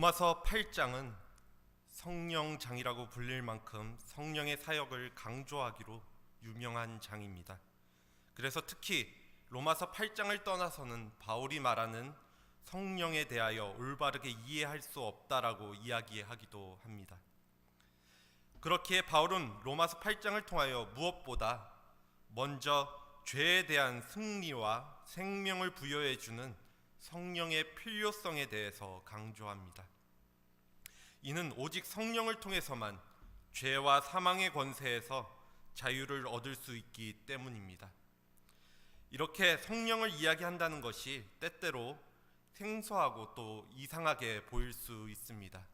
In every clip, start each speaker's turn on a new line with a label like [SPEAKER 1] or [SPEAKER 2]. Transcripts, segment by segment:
[SPEAKER 1] 로마서 8장은 성령장이라고 불릴 만큼 성령의 사역을 강조하기로 유명한 장입니다. 그래서 특히 로마서 8장을 떠나서는 바울이 말하는 성령에 대하여 올바르게 이해할 수 없다라고 이야기하기도 합니다. 그렇기에 바울은 로마서 8장을 통하여 무엇보다 먼저 죄에 대한 승리와 생명을 부여해 주는 성령의 필요성에 대해서 강조합니다. 이는 오직 성령을 통해서만 죄와 사망의 권세에서 자유를 얻을 수 있기 때문입니다. 이렇게 성령을 이야기한다는 것이 때때로 생소하고 또 이상하게 보일 수 있습니다.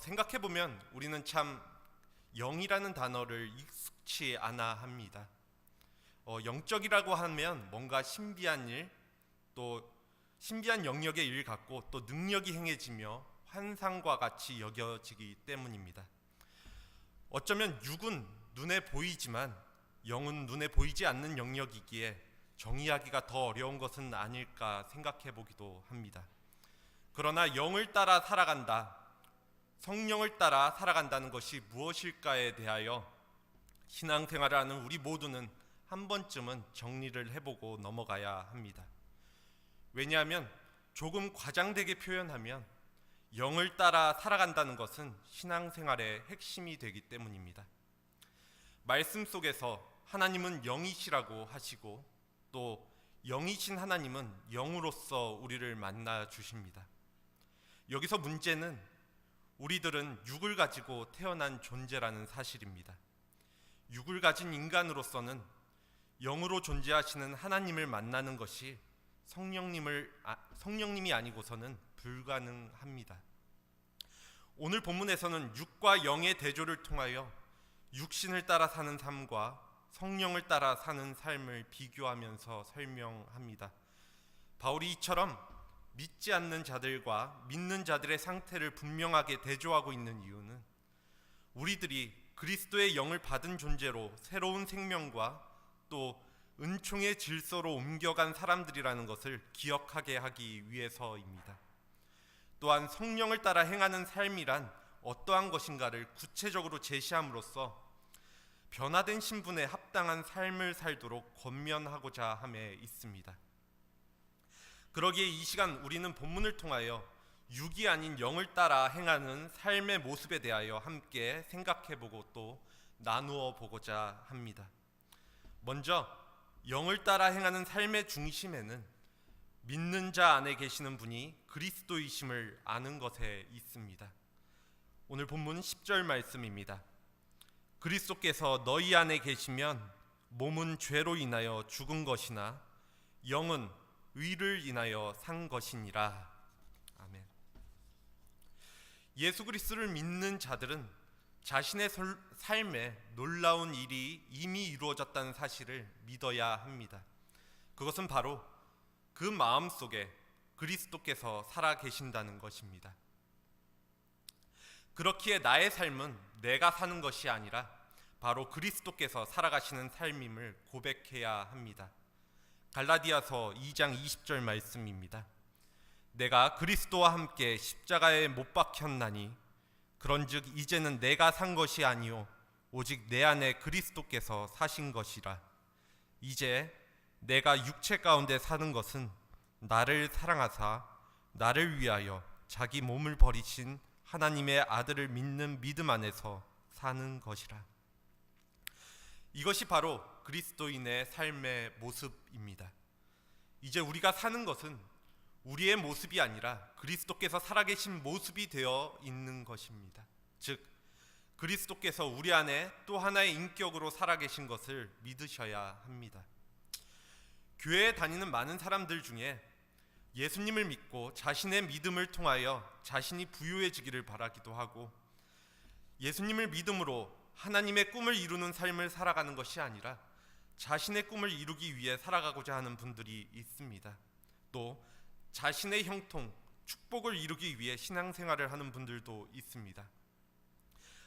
[SPEAKER 1] 생각해보면 우리는 참 영이라는 단어를 익숙치 않아 합니다. 영적이라고 하면 뭔가 신비한 일, 또 신비한 영역의 일 같고 또 능력이 행해지며 환상과 같이 여겨지기 때문입니다. 어쩌면 육은 눈에 보이지만 영은 눈에 보이지 않는 영역이기에 정의하기가 더 어려운 것은 아닐까 생각해 보기도 합니다. 그러나 영을 따라 살아간다, 성령을 따라 살아간다는 것이 무엇일까에 대하여 신앙생활을 하는 우리 모두는 한 번쯤은 정리를 해보고 넘어가야 합니다. 왜냐하면 조금 과장되게 표현하면 영을 따라 살아간다는 것은 신앙생활의 핵심이 되기 때문입니다. 말씀 속에서 하나님은 영이시라고 하시고 또 영이신 하나님은 영으로서 우리를 만나 주십니다. 여기서 문제는 우리들은 육을 가지고 태어난 존재라는 사실입니다. 육을 가진 인간으로서는 영으로 존재하시는 하나님을 만나는 것이 성령님이 아니고서는 불가능합니다. 오늘 본문에서는 육과 영의 대조를 통하여 육신을 따라 사는 삶과 성령을 따라 사는 삶을 비교하면서 설명합니다. 바울이 이처럼 믿지 않는 자들과 믿는 자들의 상태를 분명하게 대조하고 있는 이유는 우리들이 그리스도의 영을 받은 존재로 새로운 생명과 또 은총의 질서로 옮겨간 사람들이라는 것을 기억하게 하기 위해서입니다. 또한 성령을 따라 행하는 삶이란 어떠한 것인가를 구체적으로 제시함으로써 변화된 신분에 합당한 삶을 살도록 권면하고자 함에 있습니다. 그러기에 이 시간 우리는 본문을 통하여 육이 아닌 영을 따라 행하는 삶의 모습에 대하여 함께 생각해보고 또 나누어 보고자 합니다. 먼저 영을 따라 행하는 삶의 중심에는 믿는 자 안에 계시는 분이 그리스도이심을 아는 것에 있습니다. 오늘 본문 10절 말씀입니다. 그리스도께서 너희 안에 계시면 몸은 죄로 인하여 죽은 것이나 영은 의를 인하여 산 것이니라. 아멘. 예수 그리스도를 믿는 자들은 자신의 삶에 놀라운 일이 이미 이루어졌다는 사실을 믿어야 합니다. 그것은 바로 그 마음속에 그리스도께서 살아 계신다는 것입니다. 그렇기에 나의 삶은 내가 사는 것이 아니라 바로 그리스도께서 살아가시는 삶임을 고백해야 합니다. 갈라디아서 2장 20절 말씀입니다. 내가 그리스도와 함께 십자가에 못 박혔나니 그런즉 이제는 내가 산 것이 아니요 오직 내 안에 그리스도께서 사신 것이라. 이제 내가 육체 가운데 사는 것은 나를 사랑하사 나를 위하여 자기 몸을 버리신 하나님의 아들을 믿는 믿음 안에서 사는 것이라. 이것이 바로 그리스도인의 삶의 모습입니다. 이제 우리가 사는 것은 우리의 모습이 아니라 그리스도께서 살아계신 모습이 되어 있는 것입니다. 즉 그리스도께서 우리 안에 또 하나의 인격으로 살아계신 것을 믿으셔야 합니다. 교회에 다니는 많은 사람들 중에 예수님을 믿고 자신의 믿음을 통하여 자신이 부유해지기를 바라기도 하고 예수님을 믿음으로 하나님의 꿈을 이루는 삶을 살아가는 것이 아니라 자신의 꿈을 이루기 위해 살아가고자 하는 분들이 있습니다. 또 자신의 형통, 축복을 이루기 위해 신앙생활을 하는 분들도 있습니다.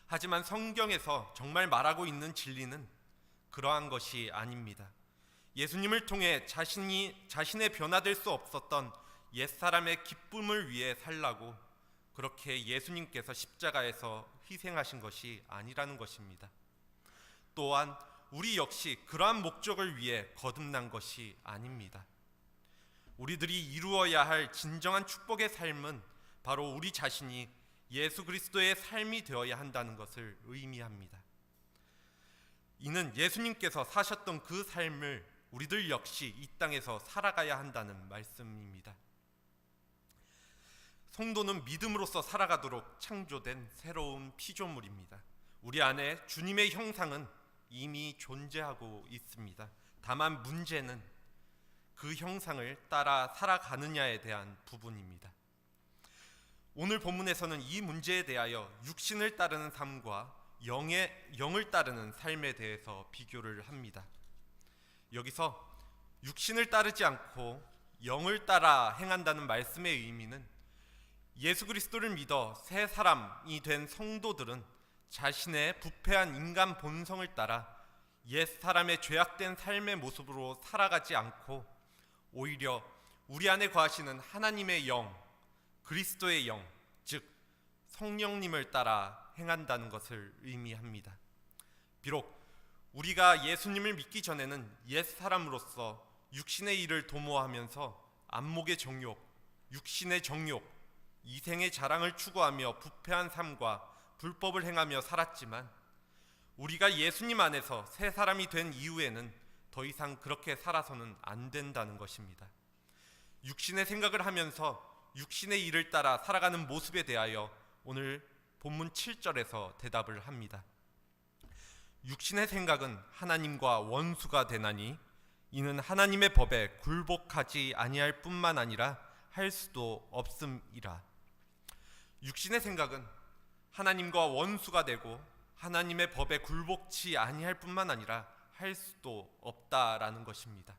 [SPEAKER 1] 하지만 성경에서 정말 말하고 있는 진리는 그러한 것이 아닙니다. 예수님을 통해 자신의 변화될 수 없었던 옛사람의 기쁨을 위해 살라고 그렇게 예수님께서 십자가에서 희생하신 것이 아니라는 것입니다. 또한 우리 역시 그러한 목적을 위해 거듭난 것이 아닙니다. 우리들이 이루어야 할 진정한 축복의 삶은 바로 우리 자신이 예수 그리스도의 삶이 되어야 한다는 것을 의미합니다. 이는 예수님께서 사셨던 그 삶을 우리들 역시 이 땅에서 살아가야 한다는 말씀입니다. 성도는 믿음으로써 살아가도록 창조된 새로운 피조물입니다. 우리 안에 주님의 형상은 이미 존재하고 있습니다. 다만 문제는 그 형상을 따라 살아가느냐에 대한 부분입니다. 오늘 본문에서는 이 문제에 대하여 육신을 따르는 삶과 영을 따르는 삶에 대해서 비교를 합니다. 여기서 육신을 따르지 않고 영을 따라 행한다는 말씀의 의미는 예수 그리스도를 믿어 새 사람이 된 성도들은 자신의 부패한 인간 본성을 따라 옛 사람의 죄악된 삶의 모습으로 살아가지 않고 오히려 우리 안에 거하시는 하나님의 영, 그리스도의 영, 즉 성령님을 따라 행한다는 것을 의미합니다. 비록 우리가 예수님을 믿기 전에는 옛 사람으로서 육신의 일을 도모하면서 안목의 정욕, 육신의 정욕, 이생의 자랑을 추구하며 부패한 삶과 불법을 행하며 살았지만 우리가 예수님 안에서 새 사람이 된 이후에는 더 이상 그렇게 살아서는 안 된다는 것입니다. 육신의 생각을 하면서 육신의 일을 따라 살아가는 모습에 대하여 오늘 본문 7절에서 대답을 합니다. 육신의 생각은 하나님과 원수가 되나니 이는 하나님의 법에 굴복하지 아니할 뿐만 아니라 할 수도 없음이라. 육신의 생각은 하나님과 원수가 되고 하나님의 법에 굴복치 아니할 뿐만 아니라 할 수도 없다라는 것입니다.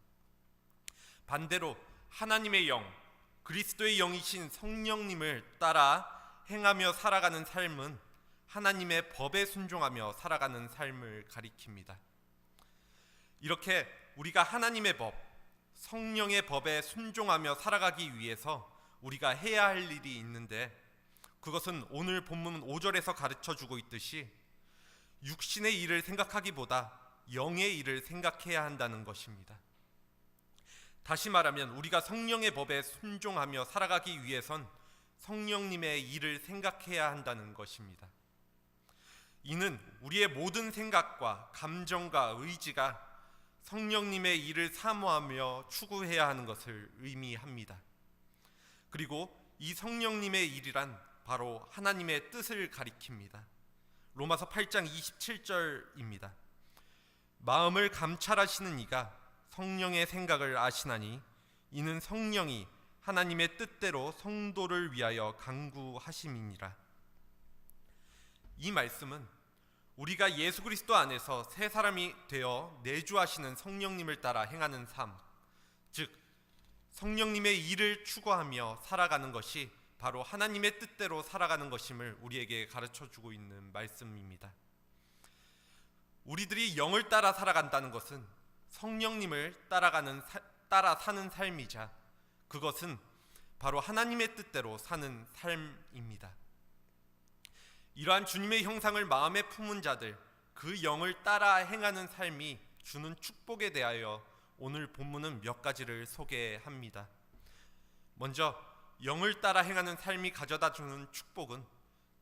[SPEAKER 1] 반대로 하나님의 영, 그리스도의 영이신 성령님을 따라 행하며 살아가는 삶은 하나님의 법에 순종하며 살아가는 삶을 가리킵니다. 이렇게 우리가 하나님의 법, 성령의 법에 순종하며 살아가기 위해서 우리가 해야 할 일이 있는데 그것은 오늘 본문 5절에서 가르쳐주고 있듯이 육신의 일을 생각하기보다 영의 일을 생각해야 한다는 것입니다. 다시 말하면 우리가 성령의 법에 순종하며 살아가기 위해선 성령님의 일을 생각해야 한다는 것입니다. 이는 우리의 모든 생각과 감정과 의지가 성령님의 일을 사모하며 추구해야 하는 것을 의미합니다. 그리고 이 성령님의 일이란 바로 하나님의 뜻을 가리킵니다. 로마서 8장 27절입니다. 마음을 감찰하시는 이가 성령의 생각을 아시나니 이는 성령이 하나님의 뜻대로 성도를 위하여 간구하심이니라. 이 말씀은 우리가 예수 그리스도 안에서 새 사람이 되어 내주하시는 성령님을 따라 행하는 삶, 즉 성령님의 일을 추구하며 살아가는 것이 바로 하나님의 뜻대로 살아가는 것임을 우리에게 가르쳐주고 있는 말씀입니다. 우리들이 영을 따라 살아간다는 것은 성령님을 따라 사는 삶이자 그것은 바로 하나님의 뜻대로 사는 삶입니다. 이러한 주님의 형상을 마음에 품은 자들, 그 영을 따라 행하는 삶이 주는 축복에 대하여 오늘 본문은 몇 가지를 소개합니다. 먼저 영을 따라 행하는 삶이 가져다 주는 축복은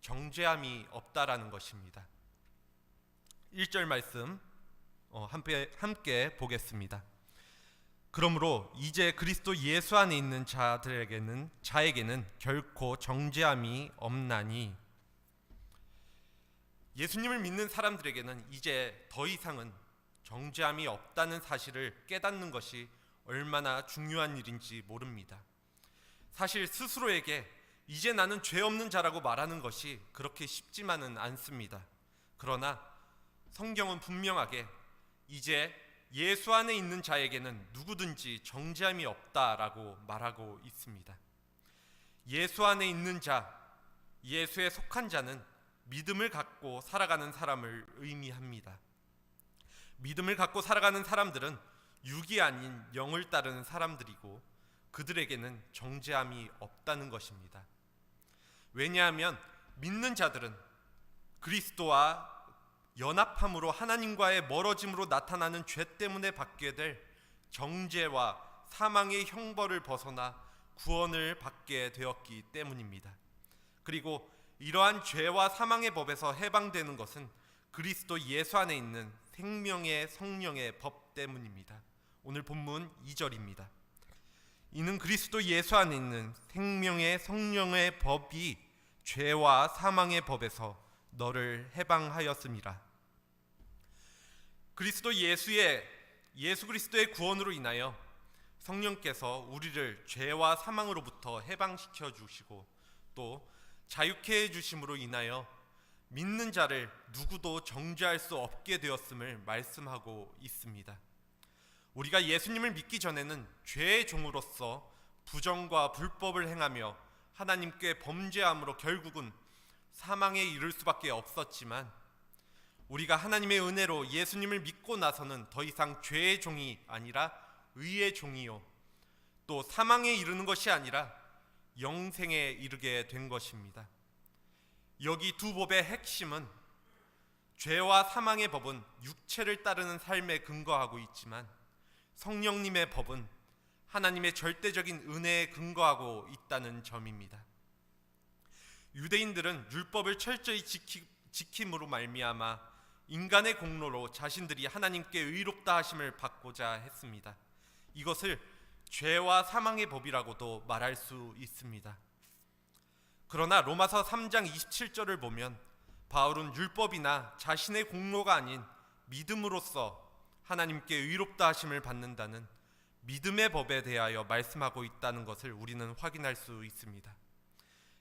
[SPEAKER 1] 정죄함이 없다라는 것입니다. 1절 말씀 함께 보겠습니다. 그러므로 이제 그리스도 예수 안에 있는 자에게는 결코 정죄함이 없나니. 예수님을 믿는 사람들에게는 이제 더 이상은 정죄함이 없다는 사실을 깨닫는 것이 얼마나 중요한 일인지 모릅니다. 사실 스스로에게 이제 나는 죄 없는 자라고 말하는 것이 그렇게 쉽지만은 않습니다. 그러나 성경은 분명하게 이제 예수 안에 있는 자에게는 누구든지 정죄함이 없다라고 말하고 있습니다. 예수 안에 있는 자, 예수에 속한 자는 믿음을 갖고 살아가는 사람을 의미합니다. 믿음을 갖고 살아가는 사람들은 육이 아닌 영을 따르는 사람들이고 그들에게는 정죄함이 없다는 것입니다. 왜냐하면 믿는 자들은 그리스도와 연합함으로 하나님과의 멀어짐으로 나타나는 죄 때문에 받게 될 정죄와 사망의 형벌을 벗어나 구원을 받게 되었기 때문입니다. 그리고 이러한 죄와 사망의 법에서 해방되는 것은 그리스도 예수 안에 있는 생명의 성령의 법 때문입니다. 오늘 본문 2절입니다. 이는 그리스도 예수 안에 있는 생명의 성령의 법이 죄와 사망의 법에서 너를 해방하였음이라. 그리스도 예수 그리스도의 구원으로 인하여 성령께서 우리를 죄와 사망으로부터 해방시켜 주시고 또 자유케 해 주심으로 인하여 믿는 자를 누구도 정죄할 수 없게 되었음을 말씀하고 있습니다. 우리가 예수님을 믿기 전에는 죄의 종으로서 부정과 불법을 행하며 하나님께 범죄함으로 결국은 사망에 이를 수밖에 없었지만, 우리가 하나님의 은혜로 예수님을 믿고 나서는 더 이상 죄의 종이 아니라 의의 종이요 또 사망에 이르는 것이 아니라 영생에 이르게 된 것입니다. 여기 두 법의 핵심은 죄와 사망의 법은 육체를 따르는 삶에 근거하고 있지만 성령님의 법은 하나님의 절대적인 은혜에 근거하고 있다는 점입니다. 유대인들은 율법을 철저히 지킴으로 말미암아 인간의 공로로 자신들이 하나님께 의롭다 하심을 받고자 했습니다. 이것을 죄와 사망의 법이라고도 말할 수 있습니다. 그러나 로마서 3장 27절을 보면 바울은 율법이나 자신의 공로가 아닌 믿음으로써 하나님께 의롭다 하심을 받는다는 믿음의 법에 대하여 말씀하고 있다는 것을 우리는 확인할 수 있습니다.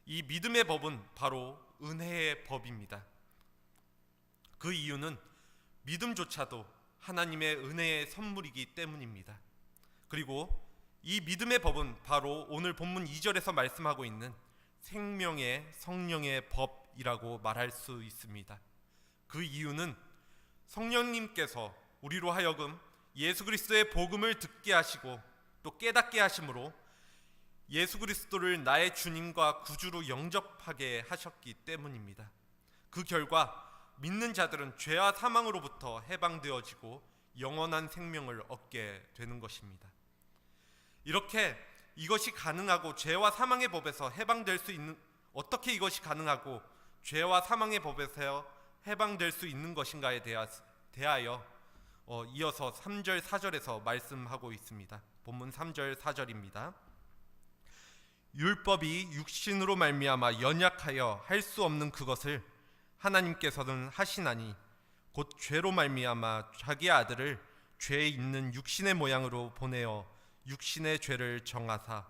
[SPEAKER 1] 이 믿음의 법은 바로 은혜의 법입니다. 그 이유는 믿음조차도 하나님의 은혜의 선물이기 때문입니다. 그리고 이 믿음의 법은 바로 오늘 본문 2절에서 말씀하고 있는 생명의 성령의 법이라고 말할 수 있습니다. 그 이유는 성령님께서 우리로 하여금 예수 그리스도의 복음을 듣게 하시고 또 깨닫게 하심으로 예수 그리스도를 나의 주님과 구주로 영접하게 하셨기 때문입니다. 그 결과 믿는 자들은 죄와 사망으로부터 해방되어지고 영원한 생명을 얻게 되는 것입니다. 이렇게 이것이 가능하고 죄와 사망의 법에서 해방될 수 있는, 어떻게 이것이 가능하고 죄와 사망의 법에서 해방될 수 있는 것인가에 대하여 이어서 3절 4절에서 말씀하고 있습니다. 본문 3절 4절입니다. 율법이 육신으로 말미암아 연약하여 할 수 없는 그것을 하나님께서는 하시나니 곧 죄로 말미암아 자기 아들을 죄 있는 육신의 모양으로 보내어 육신의 죄를 정하사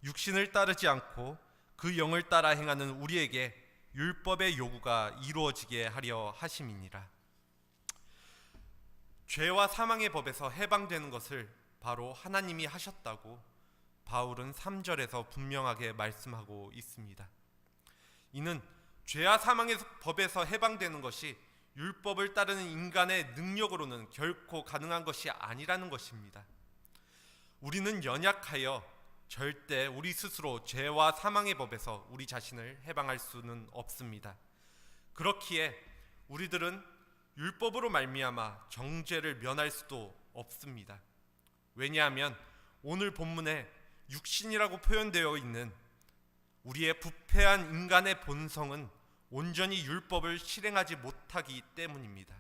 [SPEAKER 1] 육신을 따르지 않고 그 영을 따라 행하는 우리에게 율법의 요구가 이루어지게 하려 하심이니라. 죄와 사망의 법에서 해방되는 것을 바로 하나님이 하셨다고 바울은 3절에서 분명하게 말씀하고 있습니다. 이는 죄와 사망의 법에서 해방되는 것이 율법을 따르는 인간의 능력으로는 결코 가능한 것이 아니라는 것입니다. 우리는 연약하여 절대 우리 스스로 죄와 사망의 법에서 우리 자신을 해방할 수는 없습니다. 그렇기에 우리들은 율법으로 말미암아 정죄를 면할 수도 없습니다. 왜냐하면 오늘 본문에 육신이라고 표현되어 있는 우리의 부패한 인간의 본성은 온전히 율법을 실행하지 못하기 때문입니다.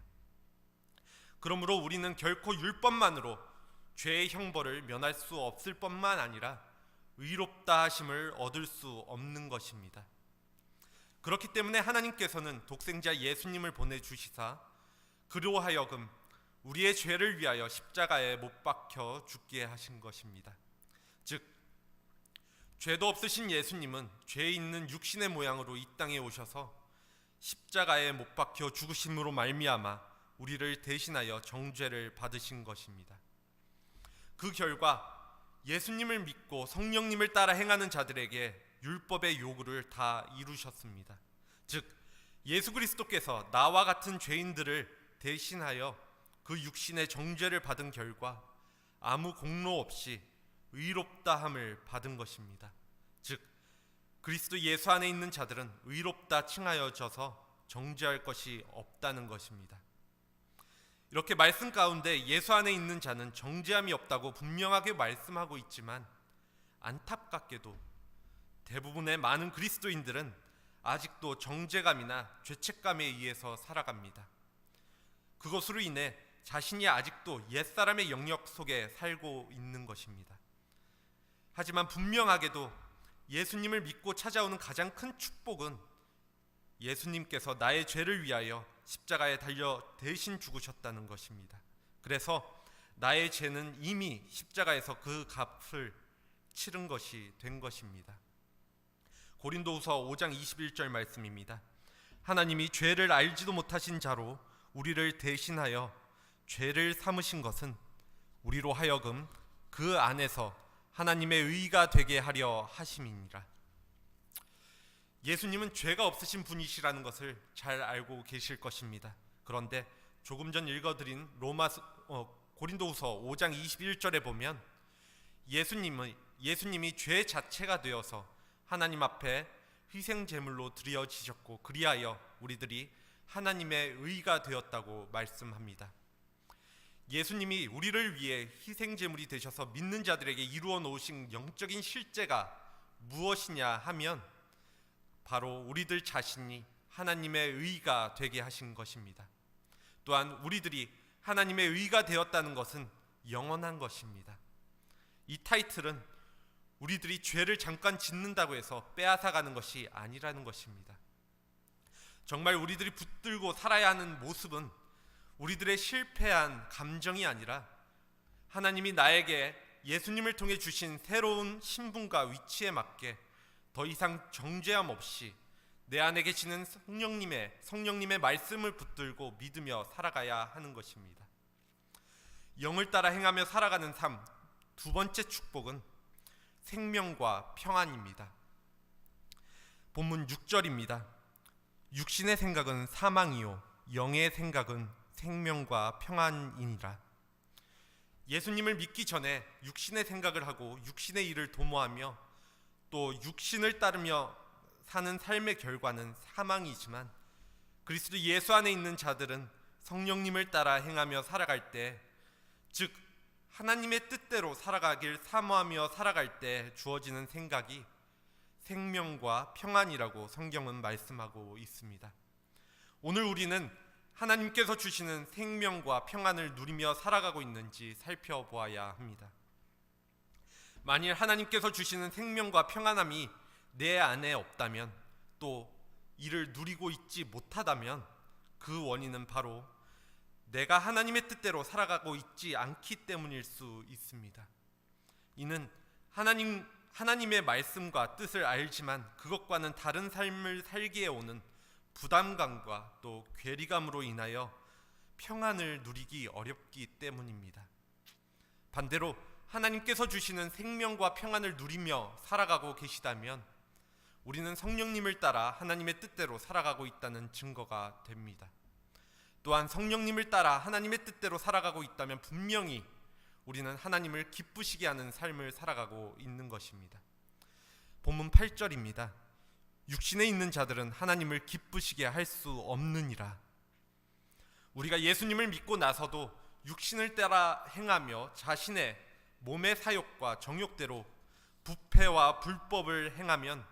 [SPEAKER 1] 그러므로 우리는 결코 율법만으로 죄의 형벌을 면할 수 없을 뿐만 아니라 의롭다 하심을 얻을 수 없는 것입니다. 그렇기 때문에 하나님께서는 독생자 예수님을 보내주시사 그로 하여금 우리의 죄를 위하여 십자가에 못 박혀 죽게 하신 것입니다. 즉 죄도 없으신 예수님은 죄 있는 육신의 모양으로 이 땅에 오셔서 십자가에 못 박혀 죽으심으로 말미암아 우리를 대신하여 정죄를 받으신 것입니다. 그 결과 예수님을 믿고 성령님을 따라 행하는 자들에게 율법의 요구를 다 이루셨습니다. 즉 예수 그리스도께서 나와 같은 죄인들을 대신하여 그 육신의 정죄를 받은 결과 아무 공로 없이 의롭다함을 받은 것입니다. 즉 그리스도 예수 안에 있는 자들은 의롭다 칭하여져서 정죄할 것이 없다는 것입니다. 이렇게 말씀 가운데 예수 안에 있는 자는 정죄함이 없다고 분명하게 말씀하고 있지만, 안타깝게도 대부분의 많은 그리스도인들은 아직도 정죄감이나 죄책감에 의해서 살아갑니다. 그것으로 인해 자신이 아직도 옛사람의 영역 속에 살고 있는 것입니다. 하지만 분명하게도 예수님을 믿고 찾아오는 가장 큰 축복은 예수님께서 나의 죄를 위하여 십자가에 달려 대신 죽으셨다는 것입니다. 그래서 나의 죄는 이미 십자가에서 그 값을 치른 것이 된 것입니다. 고린도후서 5장 21절 말씀입니다. 하나님이 죄를 알지도 못하신 자로 우리를 대신하여 죄를 삼으신 것은 우리로 하여금 그 안에서 하나님의 의가 되게 하려 하심이니라. 예수님은 죄가 없으신 분이시라는 것을 잘 알고 계실 것입니다. 그런데 조금 전 읽어드린 고린도후서 5장 21절에 보면 예수님이 죄 자체가 되어서 하나님 앞에 희생제물로 드려지셨고, 그리하여 우리들이 하나님의 의가 되었다고 말씀합니다. 예수님이 우리를 위해 희생제물이 되셔서 믿는 자들에게 이루어 놓으신 영적인 실제가 무엇이냐 하면 바로 우리들 자신이 하나님의 의가 되게 하신 것입니다. 또한 우리들이 하나님의 의가 되었다는 것은 영원한 것입니다. 이 타이틀은 우리들이 죄를 잠깐 짓는다고 해서 빼앗아가는 것이 아니라는 것입니다. 정말 우리들이 붙들고 살아야 하는 모습은 우리들의 실패한 감정이 아니라 하나님이 나에게 예수님을 통해 주신 새로운 신분과 위치에 맞게 더 이상 정죄함 없이 내 안에 계시는 성령님의 말씀을 붙들고 믿으며 살아가야 하는 것입니다. 영을 따라 행하며 살아가는 삶, 두 번째 축복은 생명과 평안입니다. 본문 6절입니다. 육신의 생각은 사망이요 영의 생각은 생명과 평안이니라. 예수님을 믿기 전에 육신의 생각을 하고 육신의 일을 도모하며 또 육신을 따르며 사는 삶의 결과는 사망이지만, 그리스도 예수 안에 있는 자들은 성령님을 따라 행하며 살아갈 때, 즉 하나님의 뜻대로 살아가길 사모하며 살아갈 때 주어지는 생각이 생명과 평안이라고 성경은 말씀하고 있습니다. 오늘 우리는 하나님께서 주시는 생명과 평안을 누리며 살아가고 있는지 살펴보아야 합니다. 만일 하나님께서 주시는 생명과 평안함이 내 안에 없다면, 또 이를 누리고 있지 못하다면 그 원인은 바로 내가 하나님의 뜻대로 살아가고 있지 않기 때문일 수 있습니다. 이는 하나님의 말씀과 뜻을 알지만 그것과는 다른 삶을 살기에 오는 부담감과 또 괴리감으로 인하여 평안을 누리기 어렵기 때문입니다. 반대로 하나님께서 주시는 생명과 평안을 누리며 살아가고 계시다면 우리는 성령님을 따라 하나님의 뜻대로 살아가고 있다는 증거가 됩니다. 또한 성령님을 따라 하나님의 뜻대로 살아가고 있다면 분명히 우리는 하나님을 기쁘시게 하는 삶을 살아가고 있는 것입니다. 본문 8절입니다. 육신에 있는 자들은 하나님을 기쁘시게 할 수 없느니라. 우리가 예수님을 믿고 나서도 육신을 따라 행하며 자신의 몸의 사욕과 정욕대로 부패와 불법을 행하면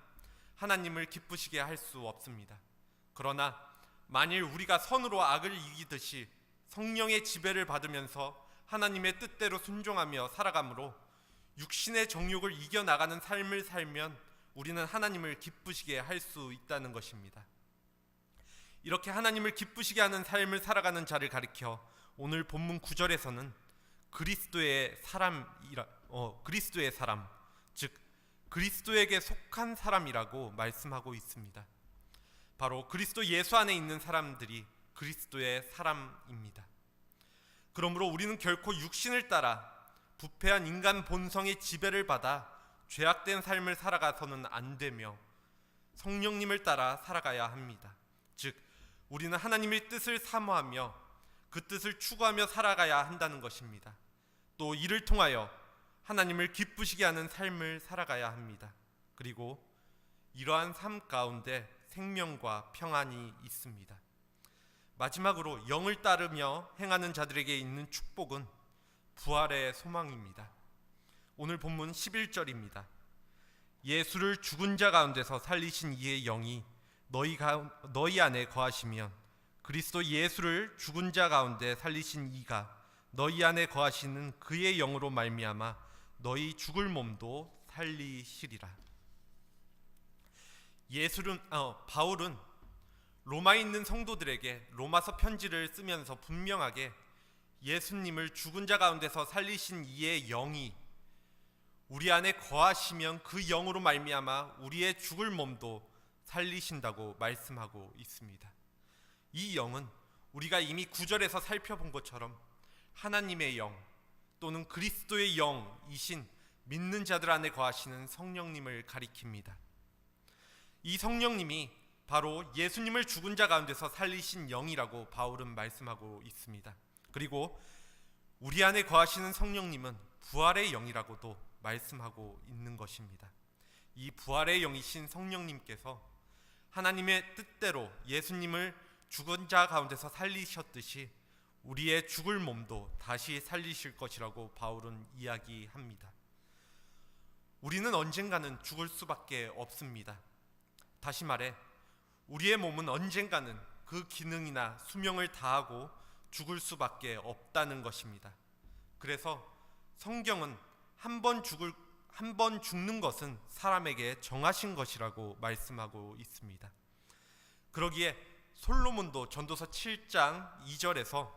[SPEAKER 1] 하나님을 기쁘시게 할 수 없습니다. 그러나 만일 우리가 선으로 악을 이기듯이 성령의 지배를 받으면서 하나님의 뜻대로 순종하며 살아가므로 육신의 정욕을 이겨나가는 삶을 살면 우리는 하나님을 기쁘시게 할 수 있다는 것입니다. 이렇게 하나님을 기쁘시게 하는 삶을 살아가는 자를 가리켜 오늘 본문 9절에서는 그리스도의 사람, 즉 그리스도에게 속한 사람이라고 말씀하고 있습니다. 바로 그리스도 예수 안에 있는 사람들이 그리스도의 사람입니다. 그러므로 우리는 결코 육신을 따라 부패한 인간 본성의 지배를 받아 죄악된 삶을 살아가서는 안 되며 성령님을 따라 살아가야 합니다. 즉 우리는 하나님의 뜻을 사모하며 그 뜻을 추구하며 살아가야 한다는 것입니다. 또 이를 통하여 하나님을 기쁘시게 하는 삶을 살아가야 합니다. 그리고 이러한 삶 가운데 생명과 평안이 있습니다. 마지막으로 영을 따르며 행하는 자들에게 있는 축복은 부활의 소망입니다. 오늘 본문 11절입니다. 예수를 죽은 자 가운데서 살리신 이의 영이 너희 안에 거하시면, 그리스도 예수를 죽은 자 가운데 살리신 이가 너희 안에 거하시는 그의 영으로 말미암아 너희 죽을 몸도 살리시리라. 바울은 로마에 있는 성도들에게 로마서 편지를 쓰면서 분명하게 예수님을 죽은 자 가운데서 살리신 이의 영이 우리 안에 거하시면 그 영으로 말미암아 우리의 죽을 몸도 살리신다고 말씀하고 있습니다. 이 영은 우리가 이미 9절에서 살펴본 것처럼 하나님의 영 또는 그리스도의 영이신 믿는 자들 안에 거하시는 성령님을 가리킵니다. 이 성령님이 바로 예수님을 죽은 자 가운데서 살리신 영이라고 바울은 말씀하고 있습니다. 그리고 우리 안에 거하시는 성령님은 부활의 영이라고도 말씀하고 있는 것입니다. 이 부활의 영이신 성령님께서 하나님의 뜻대로 예수님을 죽은 자 가운데서 살리셨듯이 우리의 죽을 몸도 다시 살리실 것이라고 바울은 이야기합니다. 우리는 언젠가는 죽을 수밖에 없습니다. 다시 말해 우리의 몸은 언젠가는 그 기능이나 수명을 다하고 죽을 수밖에 없다는 것입니다. 그래서 성경은 한 번 죽는 것은 사람에게 정하신 것이라고 말씀하고 있습니다. 그러기에 솔로몬도 전도서 7장 2절에서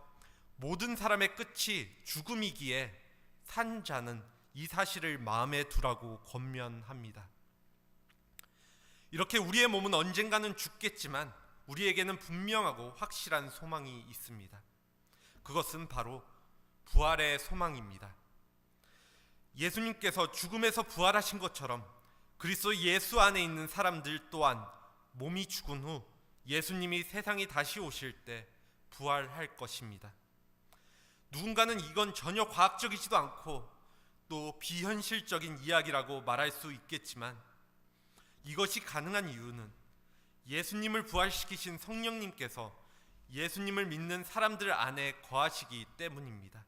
[SPEAKER 1] 모든 사람의 끝이 죽음이기에 산 자는 이 사실을 마음에 두라고 권면합니다. 이렇게 우리의 몸은 언젠가는 죽겠지만 우리에게는 분명하고 확실한 소망이 있습니다. 그것은 바로 부활의 소망입니다. 예수님께서 죽음에서 부활하신 것처럼 그리스도 예수 안에 있는 사람들 또한 몸이 죽은 후 예수님이 세상에 다시 오실 때 부활할 것입니다. 누군가는 이건 전혀 과학적이지도 않고 또 비현실적인 이야기라고 말할 수 있겠지만 이것이 가능한 이유는 예수님을 부활시키신 성령님께서 예수님을 믿는 사람들 안에 거하시기 때문입니다.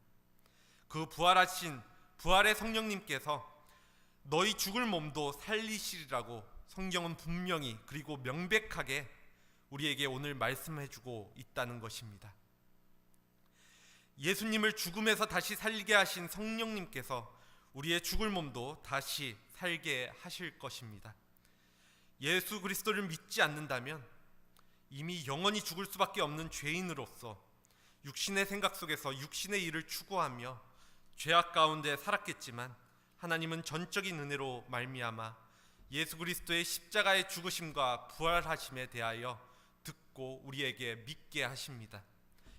[SPEAKER 1] 그 부활의 성령님께서 너희 죽을 몸도 살리시리라고 성경은 분명히 그리고 명백하게 우리에게 오늘 말씀해주고 있다는 것입니다. 예수님을 죽음에서 다시 살게 하신 성령님께서 우리의 죽을 몸도 다시 살게 하실 것입니다. 예수 그리스도를 믿지 않는다면 이미 영원히 죽을 수밖에 없는 죄인으로서 육신의 생각 속에서 육신의 일을 추구하며 죄악 가운데 살았겠지만 하나님은 전적인 은혜로 말미암아 예수 그리스도의 십자가의 죽으심과 부활하심에 대하여 듣고 우리에게 믿게 하십니다.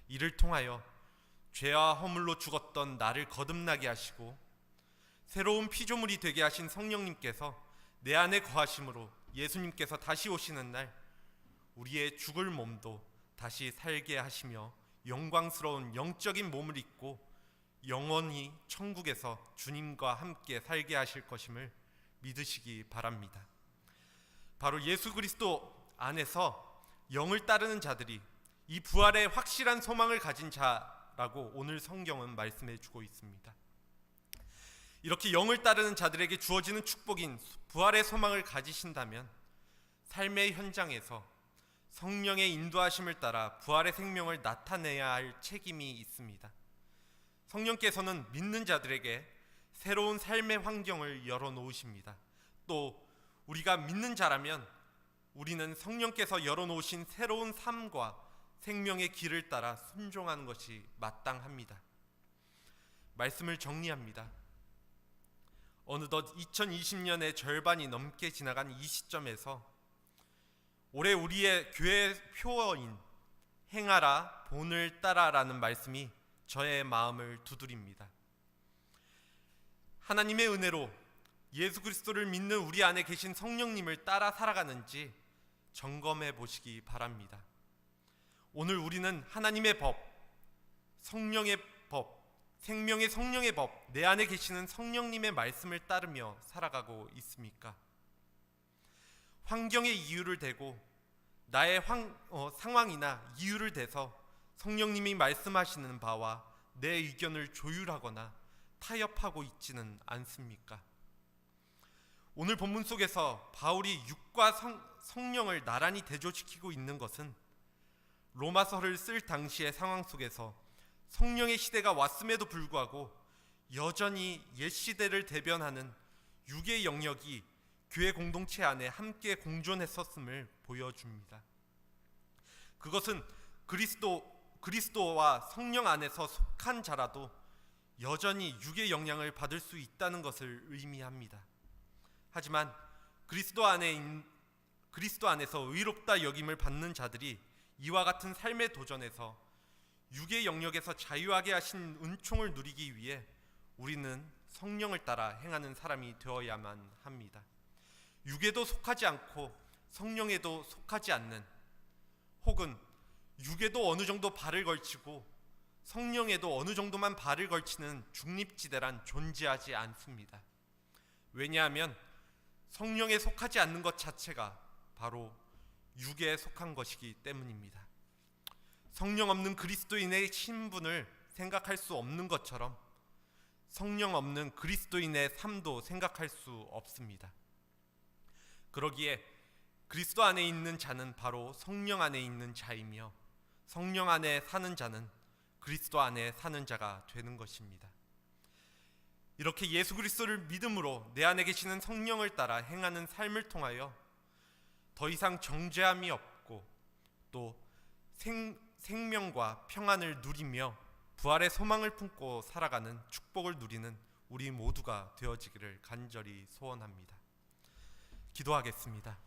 [SPEAKER 1] 이를 통하여 죄와 허물로 죽었던 나를 거듭나게 하시고 새로운 피조물이 되게 하신 성령님께서 내 안에 거하심으로 예수님께서 다시 오시는 날 우리의 죽을 몸도 다시 살게 하시며 영광스러운 영적인 몸을 입고 영원히 천국에서 주님과 함께 살게 하실 것임을 믿으시기 바랍니다. 바로 예수 그리스도 안에서 영을 따르는 자들이 이 부활의 확실한 소망을 가진 자라고 오늘 성경은 말씀해 주고 있습니다. 이렇게 영을 따르는 자들에게 주어지는 축복인 부활의 소망을 가지신다면 삶의 현장에서 성령의 인도하심을 따라 부활의 생명을 나타내야 할 책임이 있습니다. 성령께서는 믿는 자들에게 새로운 삶의 환경을 열어놓으십니다. 또 우리가 믿는 자라면 우리는 성령께서 열어놓으신 새로운 삶과 생명의 길을 따라 순종하는 것이 마땅합니다. 말씀을 정리합니다. 어느덧 2020년의 절반이 넘게 지나간 이 시점에서 올해 우리의 교회 표어인 행하라 본을 따라라는 말씀이 저의 마음을 두드립니다. 하나님의 은혜로 예수 그리스도를 믿는 우리 안에 계신 성령님을 따라 살아가는지 점검해 보시기 바랍니다. 오늘 우리는 하나님의 법, 성령의 법, 생명의 성령의 법, 내 안에 계시는 성령님의 말씀을 따르며 살아가고 있습니까? 환경의 이유를 대고 나의 상황이나 이유를 대서 성령님이 말씀하시는 바와 내 의견을 조율하거나 타협하고 있지는 않습니까? 오늘 본문 속에서 바울이 육과 성령을 나란히 대조시키고 있는 것은 로마서를 쓸 당시의 상황 속에서 성령의 시대가 왔음에도 불구하고 여전히 옛 시대를 대변하는 육의 영역이 교회 공동체 안에 함께 공존했었음을 보여줍니다. 그것은 그리스도와 성령 안에서 속한 자라도 여전히 육의 영향을 받을 수 있다는 것을 의미합니다. 하지만 그리스도 안에서 의롭다 여김을 받는 자들이 이와 같은 삶의 도전에서 육의 영역에서 자유하게 하신 은총을 누리기 위해 우리는 성령을 따라 행하는 사람이 되어야만 합니다. 육에도 속하지 않고 성령에도 속하지 않는, 혹은 육에도 어느 정도 발을 걸치고 성령에도 어느 정도만 발을 걸치는 중립지대란 존재하지 않습니다. 왜냐하면 성령에 속하지 않는 것 자체가 바로 육에 속한 것이기 때문입니다. 성령 없는 그리스도인의 신분을 생각할 수 없는 것처럼 성령 없는 그리스도인의 삶도 생각할 수 없습니다. 그러기에 그리스도 안에 있는 자는 바로 성령 안에 있는 자이며 성령 안에 사는 자는 그리스도 안에 사는 자가 되는 것입니다. 이렇게 예수 그리스도를 믿음으로 내 안에 계시는 성령을 따라 행하는 삶을 통하여 더 이상 정죄함이 없고 또 생명과 평안을 누리며 부활의 소망을 품고 살아가는 축복을 누리는 우리 모두가 되어지기를 간절히 소원합니다. 기도하겠습니다.